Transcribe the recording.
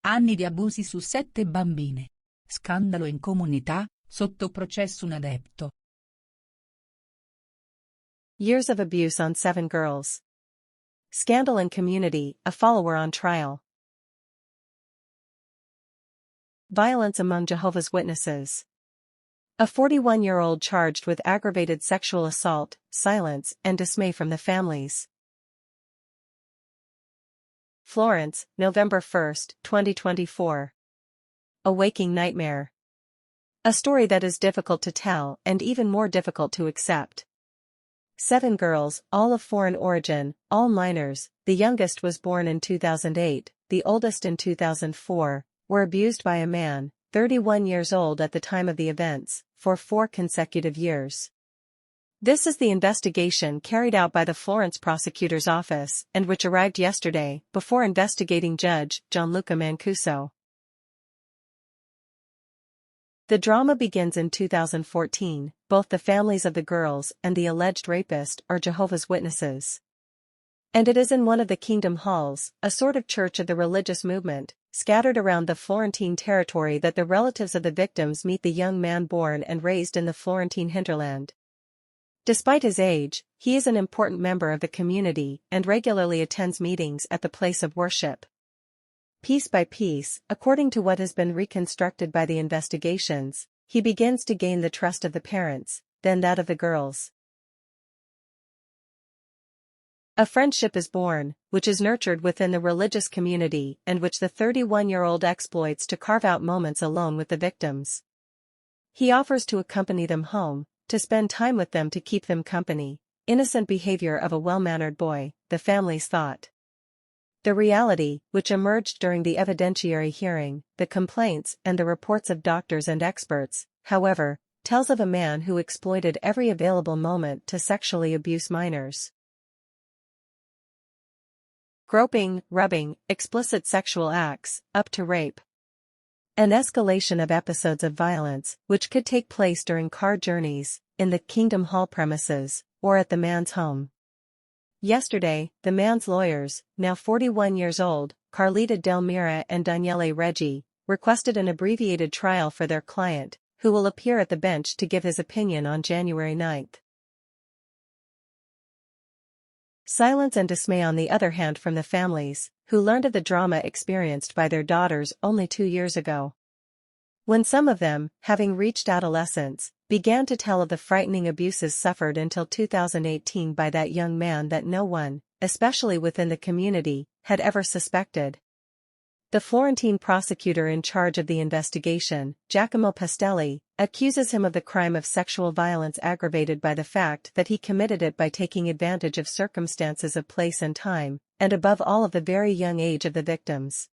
Anni di abusi su 7 bambine. Scandalo in comunità, sotto processo un adepto. Years of abuse on 7 girls. Scandal in community, a follower on trial. Violence among Jehovah's Witnesses. A 41-year-old charged with aggravated sexual assault, silence and dismay from the families. Florence, November 1, 2024. A waking nightmare. A story that is difficult to tell and even more difficult to accept. 7 girls, all of foreign origin, all minors, the youngest was born in 2008, the oldest in 2004, were abused by a man, 31 years old at the time of the events, for 4 consecutive years. This is the investigation carried out by the Florence prosecutor's office and which arrived yesterday before investigating Judge Gianluca Mancuso. The drama begins in 2014. Both the families of the girls and the alleged rapist are Jehovah's Witnesses. And it is in one of the Kingdom Halls, a sort of church of the religious movement, scattered around the Florentine territory, that the relatives of the victims meet the young man born and raised in the Florentine hinterland. Despite his age, he is an important member of the community and regularly attends meetings at the place of worship. Piece by piece, according to what has been reconstructed by the investigations, he begins to gain the trust of the parents, then that of the girls. A friendship is born, which is nurtured within the religious community and which the 31-year-old exploits to carve out moments alone with the victims. He offers to accompany them home, to spend time with them to keep them company. Innocent behavior of a well-mannered boy, the families thought. The reality, which emerged during the evidentiary hearing, the complaints and the reports of doctors and experts, however, tells of a man who exploited every available moment to sexually abuse minors. Groping, rubbing, explicit sexual acts, up to rape. An escalation of episodes of violence, which could take place during car journeys, in the Kingdom Hall premises, or at the man's home. Yesterday, the man's lawyers, now 41 years old, Carlita Del Mira and Daniele Reggi, requested an abbreviated trial for their client, who will appear at the bench to give his opinion on January 9. Silence and dismay on the other hand from the families, who learned of the drama experienced by their daughters only 2 years ago. When some of them, having reached adolescence, began to tell of the frightening abuses suffered until 2018 by that young man that no one, especially within the community, had ever suspected. The Florentine prosecutor in charge of the investigation, Giacomo Pastelli, accuses him of the crime of sexual violence aggravated by the fact that he committed it by taking advantage of circumstances of place and time, and above all of the very young age of the victims.